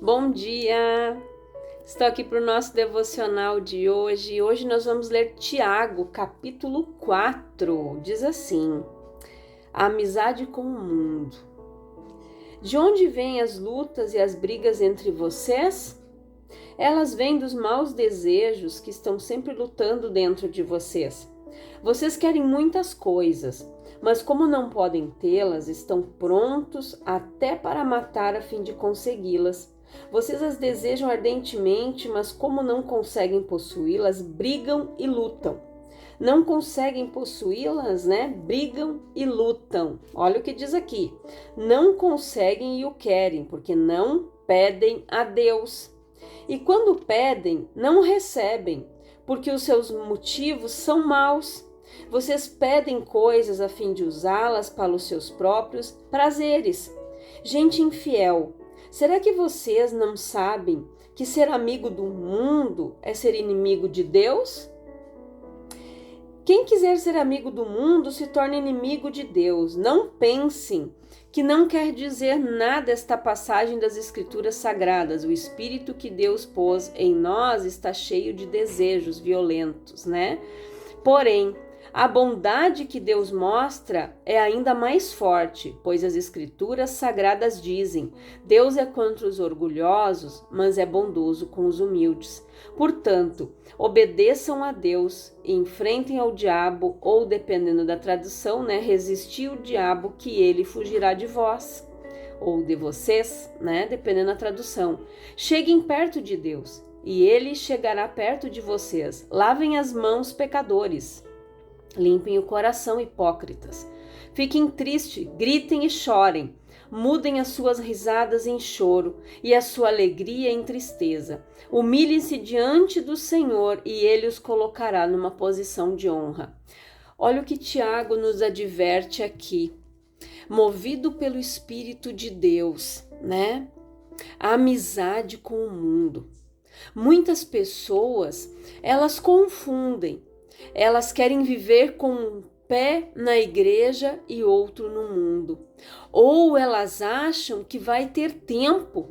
Bom dia! Estou aqui para o nosso devocional de hoje. Hoje nós vamos ler Tiago, capítulo 4. Diz assim: A amizade com o mundo. De onde vêm as lutas e as brigas entre vocês? Elas vêm dos maus desejos que estão sempre lutando dentro de vocês. Vocês querem muitas coisas, mas como não podem tê-las, estão prontos até para matar a fim de consegui-las. Vocês as desejam ardentemente, mas como não conseguem possuí-las, brigam e lutam. Não conseguem possuí-las, né? Brigam e lutam. Olha o que diz aqui. Não conseguem e o querem, porque não pedem a Deus. E quando pedem, não recebem, porque os seus motivos são maus. Vocês pedem coisas a fim de usá-las para os seus próprios prazeres. Gente infiel, será que vocês não sabem que ser amigo do mundo é ser inimigo de Deus? Quem quiser ser amigo do mundo se torna inimigo de Deus. Não pensem que não quer dizer nada esta passagem das Escrituras Sagradas. O Espírito que Deus pôs em nós está cheio de desejos violentos, né? Porém, a bondade que Deus mostra é ainda mais forte, pois as Escrituras Sagradas dizem: Deus é contra os orgulhosos, mas é bondoso com os humildes. Portanto, obedeçam a Deus e enfrentem ao diabo, ou dependendo da tradução, né, resistir o diabo que ele fugirá de vós, ou de vocês, né, dependendo da tradução. Cheguem perto de Deus e ele chegará perto de vocês. Lavem as mãos, pecadores. Limpem o coração, hipócritas. Fiquem tristes, gritem e chorem. Mudem as suas risadas em choro e a sua alegria em tristeza. Humilhem-se diante do Senhor e Ele os colocará numa posição de honra. Olha o que Tiago nos adverte aqui. Movido pelo Espírito de Deus, né? A amizade com o mundo. Muitas pessoas, elas confundem. Elas querem viver com um pé na igreja e outro no mundo. Ou elas acham que vai ter tempo.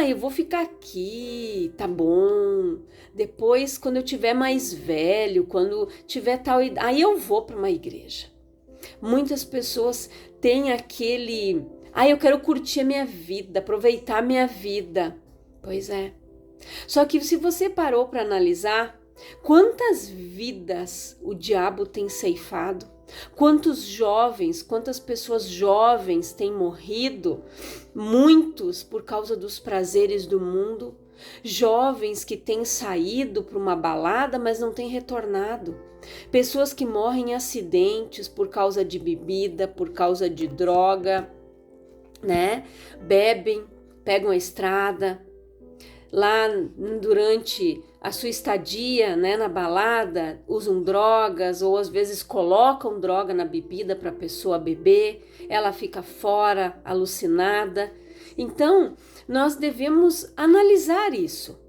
Eu vou ficar aqui, tá bom. Depois, quando eu tiver mais velho, quando tiver tal idade, aí eu vou para uma igreja. Muitas pessoas têm aquele, eu quero curtir a minha vida, aproveitar a minha vida. Pois é. Só que se você parou para analisar, quantas vidas o diabo tem ceifado? Quantos jovens, quantas pessoas jovens têm morrido? Muitos por causa dos prazeres do mundo. Jovens que têm saído para uma balada, mas não têm retornado. Pessoas que morrem em acidentes por causa de bebida, por causa de droga, né? Bebem, pegam a estrada. Lá durante a sua estadia, né, na balada, usam drogas ou às vezes colocam droga na bebida para a pessoa beber, ela fica fora, alucinada. Então, nós devemos analisar isso.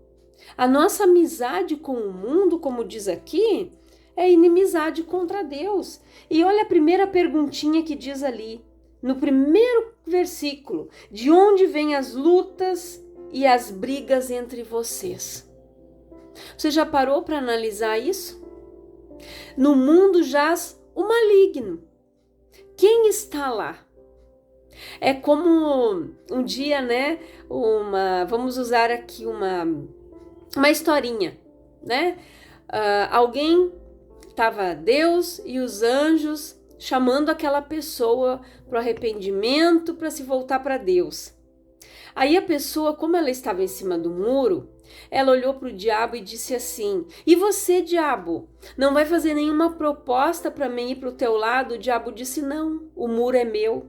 A nossa amizade com o mundo, como diz aqui, é inimizade contra Deus. E olha a primeira perguntinha que diz ali, no primeiro versículo: de onde vêm as lutas e as brigas entre vocês? Você já parou para analisar isso? No mundo jaz o maligno. Quem está lá? É como um dia, né? Vamos usar aqui uma historinha, né? Alguém estava Deus e os anjos chamando aquela pessoa para o arrependimento, para se voltar para Deus. Aí a pessoa, como ela estava em cima do muro, ela olhou para o diabo e disse assim: e você, diabo, não vai fazer nenhuma proposta para mim ir para o teu lado? O diabo disse: não, o muro é meu.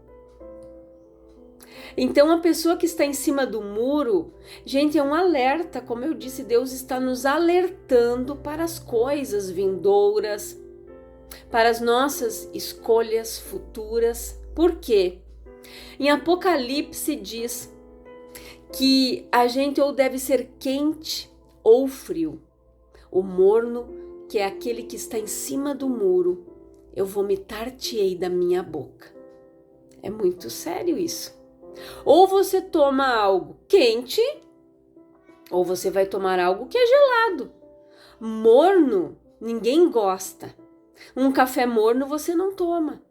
Então a pessoa que está em cima do muro, gente, é um alerta. Como eu disse, Deus está nos alertando para as coisas vindouras, para as nossas escolhas futuras. Por quê? Em Apocalipse diz que a gente ou deve ser quente ou frio. O morno, que é aquele que está em cima do muro, eu vomitar-te-ei da minha boca. É muito sério isso. Ou você toma algo quente, ou você vai tomar algo que é gelado. Morno, ninguém gosta. Um café morno você não toma.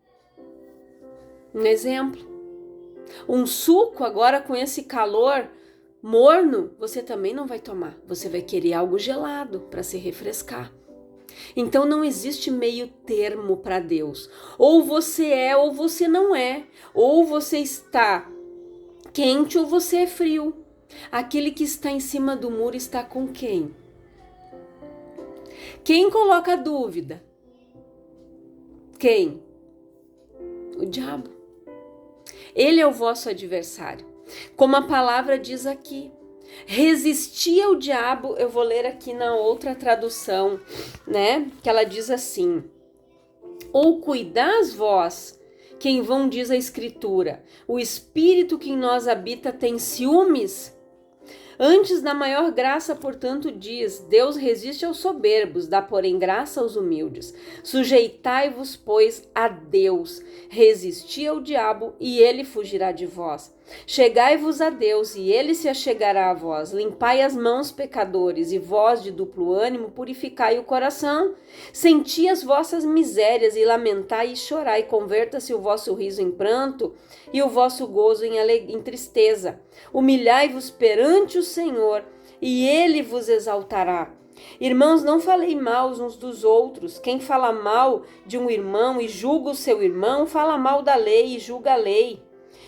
Um exemplo. Um suco agora com esse calor morno, você também não vai tomar. Você vai querer algo gelado para se refrescar. Então não existe meio termo para Deus. Ou você é ou você não é. Ou você está quente ou você é frio. Aquele que está em cima do muro está com quem? Quem coloca dúvida? Quem? O diabo. Ele é o vosso adversário. Como a palavra diz aqui, resistir ao diabo, eu vou ler aqui na outra tradução, né? Que ela diz assim: ou cuidais vós, que em vão diz a Escritura, o Espírito que em nós habita tem ciúmes? Antes, na maior graça, portanto, diz: Deus resiste aos soberbos, dá, porém, graça aos humildes. Sujeitai-vos, pois, a Deus. Resisti ao diabo, e ele fugirá de vós. Chegai-vos a Deus, e ele se achegará a vós. Limpai as mãos, pecadores, e vós, de duplo ânimo, purificai o coração. Senti as vossas misérias, e lamentai e chorai. Converta-se o vosso riso em pranto, e o vosso gozo em tristeza. Humilhai-vos perante o Senhor, e ele vos exaltará. Irmãos, não falei mal uns dos outros. Quem fala mal de um irmão e julga o seu irmão, fala mal da lei e julga a lei.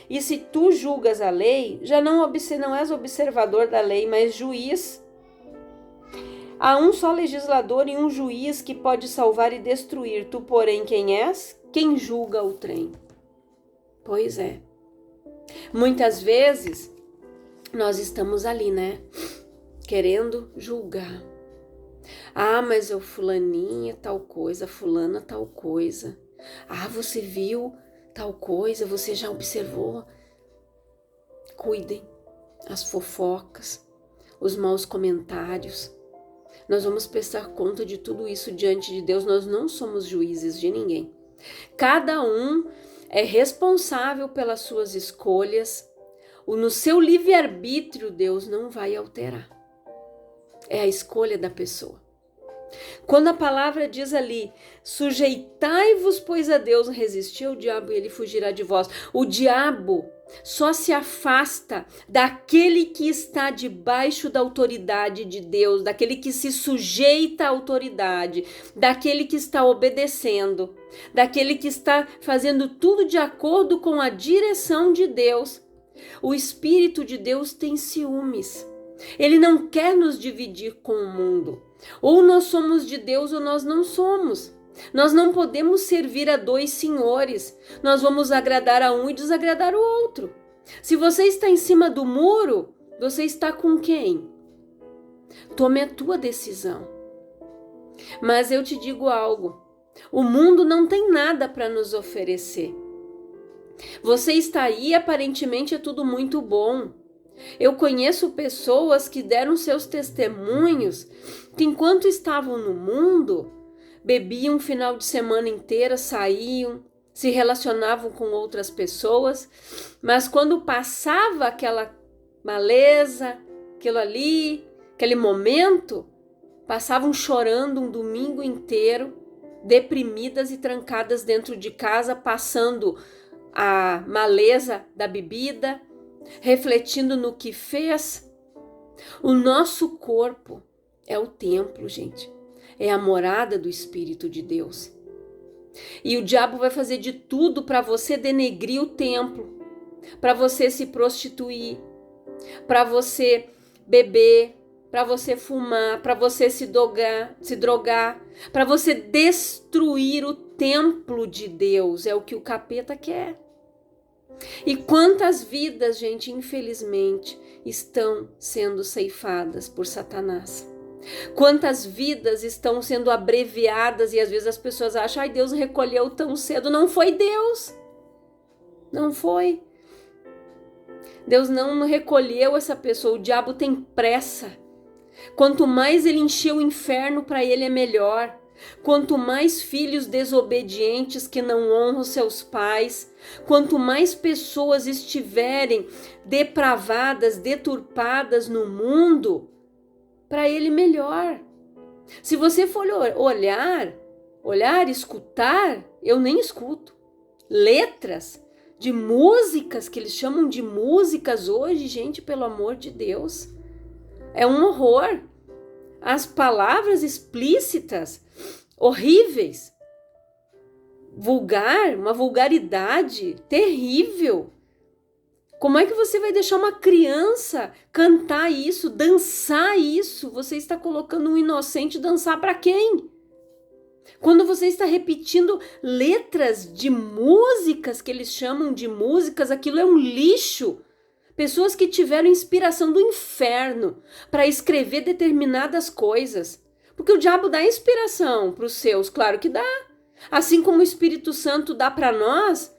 E se tu julgas a lei, já não és observador da lei, mas juiz. Há um só legislador e um juiz que pode salvar e destruir. Tu, porém, quem és? Quem julga o trem. Pois é. Muitas vezes nós estamos ali, né? Querendo julgar. Ah, mas o fulaninha tal coisa, fulana tal coisa. Ah, você viu tal coisa, você já observou? Cuidem, as fofocas, os maus comentários. Nós vamos prestar conta de tudo isso diante de Deus. Nós não somos juízes de ninguém. Cada um é responsável pelas suas escolhas. No seu livre-arbítrio, Deus não vai alterar. É a escolha da pessoa. Quando a palavra diz ali, sujeitai-vos, pois, a Deus, resistir ao diabo e ele fugirá de vós. O diabo só se afasta daquele que está debaixo da autoridade de Deus, daquele que se sujeita à autoridade, daquele que está obedecendo, daquele que está fazendo tudo de acordo com a direção de Deus. O Espírito de Deus tem ciúmes. Ele não quer nos dividir com o mundo. Ou nós somos de Deus ou nós não somos. Nós não podemos servir a dois senhores. Nós vamos agradar a um e desagradar o outro. Se você está em cima do muro, você está com quem? Tome a tua decisão. Mas eu te digo algo. O mundo não tem nada para nos oferecer. Você está aí, aparentemente é tudo muito bom. Eu conheço pessoas que deram seus testemunhos que enquanto estavam no mundo, bebiam o final de semana inteira, saíam, se relacionavam com outras pessoas, mas quando passava aquela maleza, aquilo ali, aquele momento, passavam chorando um domingo inteiro, deprimidas e trancadas dentro de casa, passando a maleza da bebida, refletindo no que fez. O nosso corpo é o templo, gente. É a morada do Espírito de Deus. E o diabo vai fazer de tudo para você denegrir o templo, para você se prostituir, para você beber, para você fumar, para você se drogar, para você destruir o templo de Deus. É o que o capeta quer. E quantas vidas, gente, infelizmente, estão sendo ceifadas por Satanás? Quantas vidas estão sendo abreviadas e às vezes as pessoas acham, ai, Deus recolheu tão cedo. Não foi Deus. Não foi. Deus não recolheu essa pessoa. O diabo tem pressa. Quanto mais ele encher o inferno, para ele é melhor. quanto mais filhos desobedientes que não honram seus pais, quanto mais pessoas estiverem depravadas, deturpadas no mundo, para ele melhor. Se você for olhar, escutar, eu nem escuto. Letras de músicas, que eles chamam de músicas hoje, gente, pelo amor de Deus, é um horror. As palavras explícitas, horríveis, vulgar, uma vulgaridade terrível. Como é que você vai deixar uma criança cantar isso, dançar isso? Você está colocando um inocente dançar para quem? Quando você está repetindo letras de músicas, que eles chamam de músicas, aquilo é um lixo. Pessoas que tiveram inspiração do inferno para escrever determinadas coisas. Porque o diabo dá inspiração para os seus, claro que dá. Assim como o Espírito Santo dá para nós,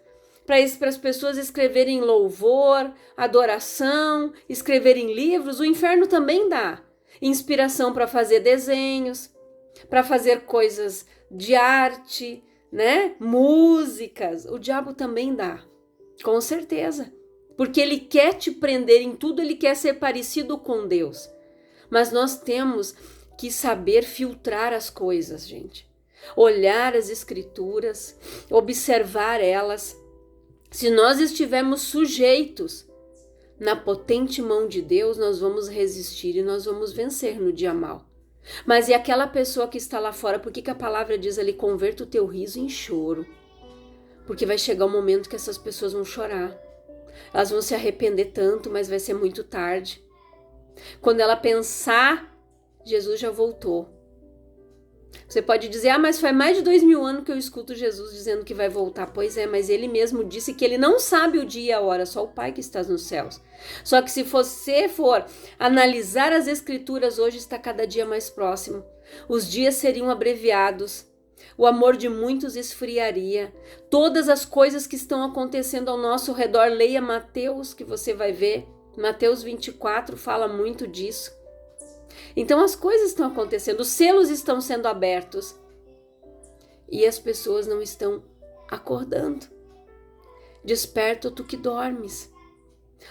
para as pessoas escreverem louvor, adoração, escreverem livros, o inferno também dá inspiração para fazer desenhos, para fazer coisas de arte, né? Músicas. O diabo também dá, com certeza. Porque ele quer te prender em tudo, ele quer ser parecido com Deus. Mas nós temos que saber filtrar as coisas, gente. Olhar as escrituras, observar elas. Se nós estivermos sujeitos na potente mão de Deus, nós vamos resistir e nós vamos vencer no dia mau. Mas e aquela pessoa que está lá fora, por que a palavra diz ali, converta o teu riso em choro? Porque vai chegar um momento que essas pessoas vão chorar. Elas vão se arrepender tanto, mas vai ser muito tarde. Quando ela pensar, Jesus já voltou. Você pode dizer, mas faz mais de 2000 anos que eu escuto Jesus dizendo que vai voltar. Pois é, mas ele mesmo disse que ele não sabe o dia e a hora, só o Pai que está nos céus. Só que se você for analisar as escrituras, hoje está cada dia mais próximo. Os dias seriam abreviados. O amor de muitos esfriaria. Todas as coisas que estão acontecendo ao nosso redor, leia Mateus, que você vai ver. Mateus 24 fala muito disso. Então as coisas estão acontecendo, os selos estão sendo abertos e as pessoas não estão acordando. Desperta tu que dormes.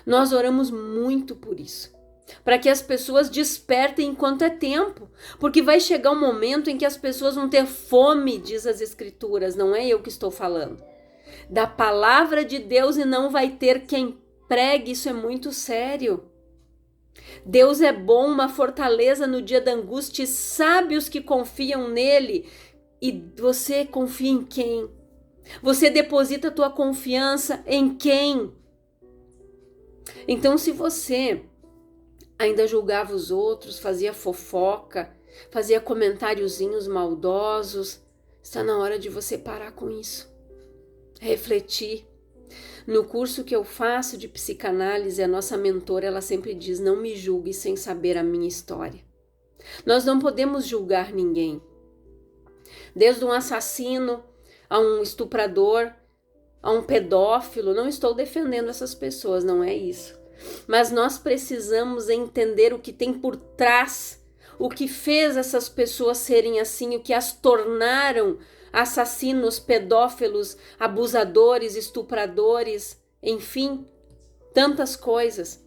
Nós oramos muito por isso, para que as pessoas despertem enquanto é tempo, porque vai chegar um momento em que as pessoas vão ter fome, diz as escrituras, não é eu que estou falando, da palavra de Deus, e não vai ter quem pregue. Isso é muito sério. Deus é bom, uma fortaleza no dia da angústia, e sabe os que confiam nele. E você confia em quem? Você deposita a tua confiança em quem? Então, se você ainda julgava os outros, fazia fofoca, fazia comentáriozinhos maldosos, está na hora de você parar com isso. Refletir. No curso que eu faço de psicanálise, a nossa mentora, ela sempre diz, não me julgue sem saber a minha história. Nós não podemos julgar ninguém. Desde um assassino, a um estuprador, a um pedófilo, não estou defendendo essas pessoas, não é isso. Mas nós precisamos entender o que tem por trás, o que fez essas pessoas serem assim, o que as tornaram assassinos, pedófilos, abusadores, estupradores, enfim, tantas coisas.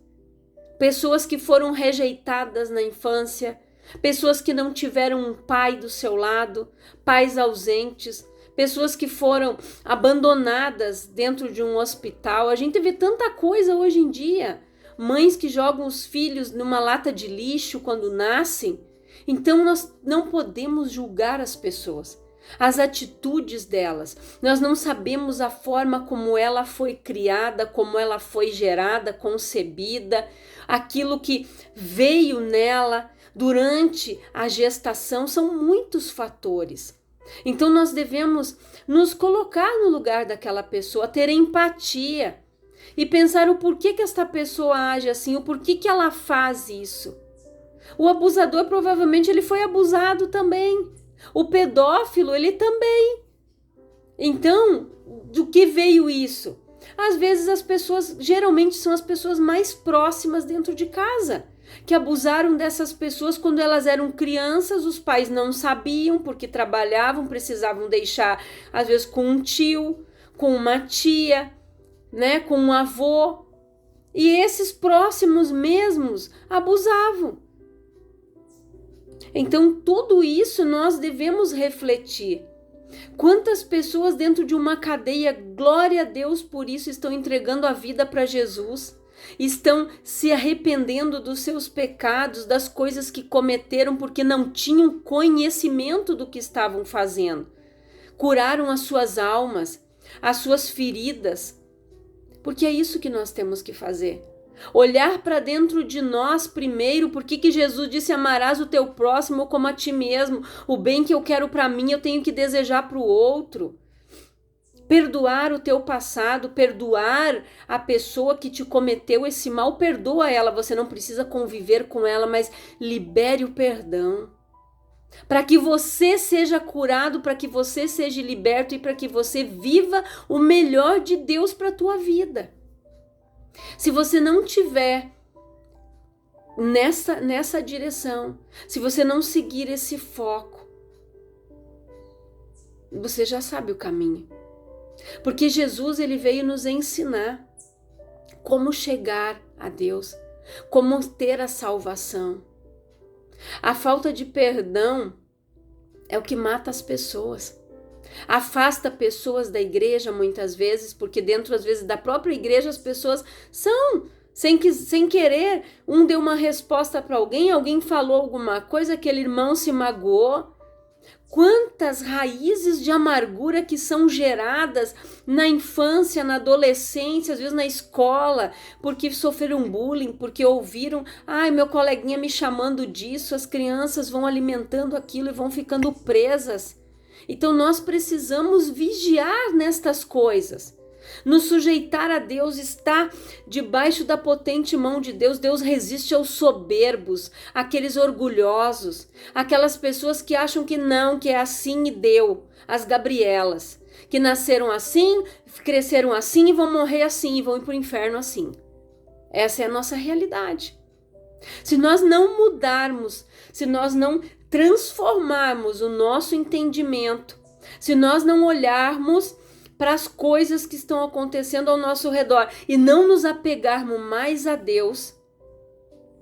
Pessoas que foram rejeitadas na infância, pessoas que não tiveram um pai do seu lado, pais ausentes, pessoas que foram abandonadas dentro de um hospital. A gente vê tanta coisa hoje em dia. Mães que jogam os filhos numa lata de lixo quando nascem. Então nós não podemos julgar as pessoas, as atitudes delas. Nós não sabemos a forma como ela foi criada, como ela foi gerada, concebida, aquilo que veio nela durante a gestação. São muitos fatores. Então nós devemos nos colocar no lugar daquela pessoa, ter empatia e pensar o porquê que esta pessoa age assim, o porquê que ela faz isso. O abusador provavelmente ele foi abusado também. O pedófilo ele também. Então, do que veio isso? Às vezes as pessoas, geralmente são as pessoas mais próximas dentro de casa, que abusaram dessas pessoas quando elas eram crianças, os pais não sabiam porque trabalhavam, precisavam deixar, às vezes, com um tio, com uma tia, né, com um avô. E esses próximos mesmos abusavam. Então, tudo isso nós devemos refletir. Quantas pessoas dentro de uma cadeia, glória a Deus por isso, estão entregando a vida para Jesus, estão se arrependendo dos seus pecados, das coisas que cometeram porque não tinham conhecimento do que estavam fazendo. Curaram as suas almas, as suas feridas, porque é isso que nós temos que fazer. Olhar para dentro de nós primeiro, porque Jesus disse: amarás o teu próximo como a ti mesmo. O bem que eu quero para mim, eu tenho que desejar para o outro. Perdoar o teu passado, perdoar a pessoa que te cometeu esse mal, perdoa ela. Você não precisa conviver com ela, mas libere o perdão. Para que você seja curado, para que você seja liberto e para que você viva o melhor de Deus para a tua vida. Se você não tiver nessa direção, se você não seguir esse foco, você já sabe o caminho. Porque Jesus, ele veio nos ensinar como chegar a Deus, como ter a salvação. A falta de perdão é o que mata as pessoas. Afasta pessoas da igreja muitas vezes, porque dentro às vezes da própria igreja as pessoas são, sem querer, um deu uma resposta para alguém falou alguma coisa, aquele irmão se magoou. Quantas raízes de amargura que são geradas na infância, na adolescência, às vezes na escola, porque sofreram bullying, porque ouviram, meu coleguinha me chamando disso, as crianças vão alimentando aquilo e vão ficando presas. Então nós precisamos vigiar nestas coisas. Nos sujeitar a Deus, estar debaixo da potente mão de Deus. Deus resiste aos soberbos, àqueles orgulhosos, aquelas pessoas que acham que não, que é assim e deu. As Gabrielas, que nasceram assim, cresceram assim e vão morrer assim e vão ir para o inferno assim. Essa é a nossa realidade. Se nós não mudarmos, se nós não transformarmos o nosso entendimento, se nós não olharmos para as coisas que estão acontecendo ao nosso redor e não nos apegarmos mais a Deus,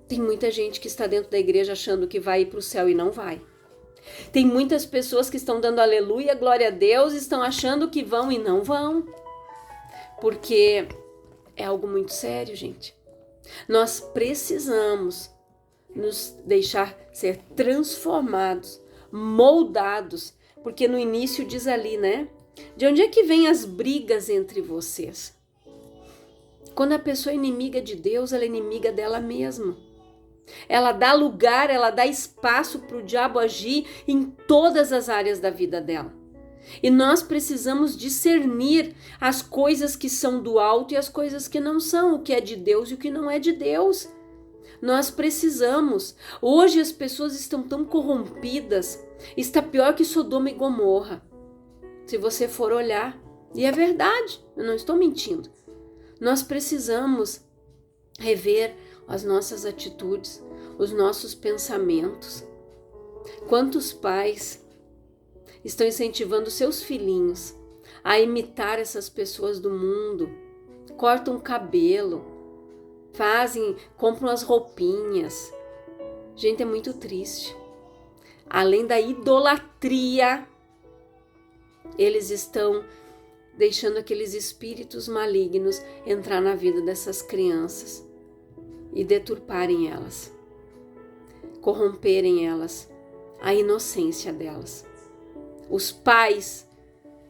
tem muita gente que está dentro da igreja achando que vai ir para o céu e não vai. Tem muitas pessoas que estão dando aleluia, glória a Deus, estão achando que vão e não vão. Porque é algo muito sério, gente. Nós precisamos nos deixar ser transformados, moldados, porque no início diz ali, né? De onde é que vêm as brigas entre vocês? Quando a pessoa é inimiga de Deus, ela é inimiga dela mesma. Ela dá lugar, ela dá espaço para o diabo agir em todas as áreas da vida dela. E nós precisamos discernir as coisas que são do alto e as coisas que não são, o que é de Deus e o que não é de Deus. Nós precisamos. Hoje as pessoas estão tão corrompidas, está pior que Sodoma e Gomorra. Se você for olhar, e é verdade, eu não estou mentindo. Nós precisamos rever as nossas atitudes, os nossos pensamentos. Quantos pais estão incentivando seus filhinhos a imitar essas pessoas do mundo? Cortam o cabelo, compram as roupinhas. Gente, é muito triste. Além da idolatria, eles estão deixando aqueles espíritos malignos entrar na vida dessas crianças e deturparem elas, corromperem elas, a inocência delas. Os pais,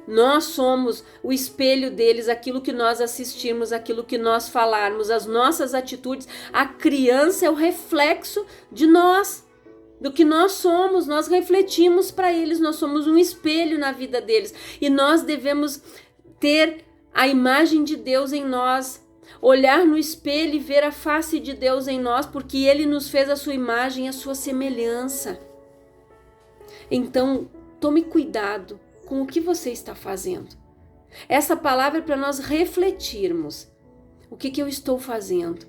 nós somos o espelho deles, aquilo que nós assistirmos, aquilo que nós falarmos, as nossas atitudes. A criança é o reflexo de nós, do que nós somos, nós refletimos para eles, nós somos um espelho na vida deles. E nós devemos ter a imagem de Deus em nós, olhar no espelho e ver a face de Deus em nós, porque Ele nos fez a sua imagem, a sua semelhança. Então, tome cuidado com o que você está fazendo. Essa palavra é para nós refletirmos. O que eu estou fazendo?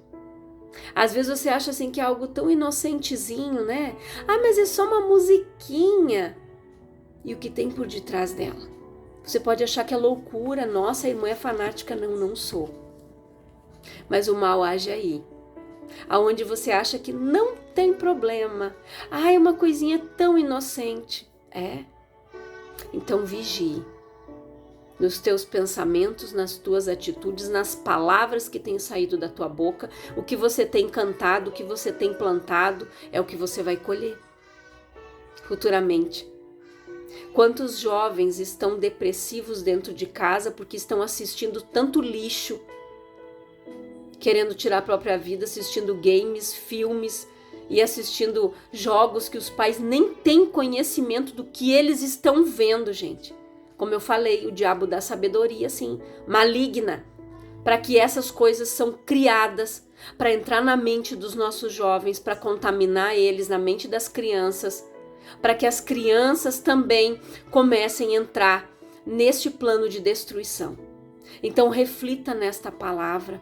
Às vezes você acha assim que é algo tão inocentezinho, né? Ah, mas é só uma musiquinha. E o que tem por detrás dela? Você pode achar que é loucura. Nossa, a irmã é fanática. Não, não sou. Mas o mal age aí. Aonde você acha que não tem problema. Ah, é uma coisinha tão inocente. É? Então vigie. Nos teus pensamentos, nas tuas atitudes, nas palavras que têm saído da tua boca, o que você tem cantado, o que você tem plantado, é o que você vai colher futuramente. Quantos jovens estão depressivos dentro de casa porque estão assistindo tanto lixo, querendo tirar a própria vida, assistindo games, filmes e assistindo jogos que os pais nem têm conhecimento do que eles estão vendo, gente. Como eu falei, o diabo dá sabedoria, assim, maligna, para que essas coisas são criadas, para entrar na mente dos nossos jovens, para contaminar eles, na mente das crianças, para que as crianças também comecem a entrar neste plano de destruição. Então reflita nesta palavra,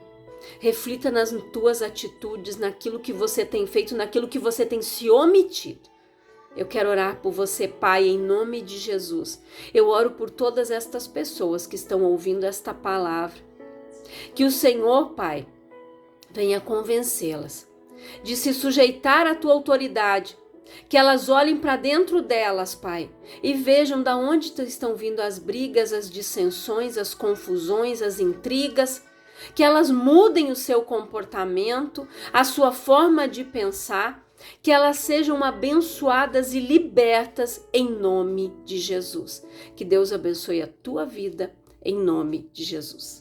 reflita nas tuas atitudes, naquilo que você tem feito, naquilo que você tem se omitido. Eu quero orar por você, Pai, em nome de Jesus. Eu oro por todas estas pessoas que estão ouvindo esta palavra. Que o Senhor, Pai, venha convencê-las de se sujeitar à tua autoridade. Que elas olhem para dentro delas, Pai, e vejam de onde estão vindo as brigas, as dissensões, as confusões, as intrigas. Que elas mudem o seu comportamento, a sua forma de pensar. Que elas sejam abençoadas e libertas em nome de Jesus. Que Deus abençoe a tua vida em nome de Jesus.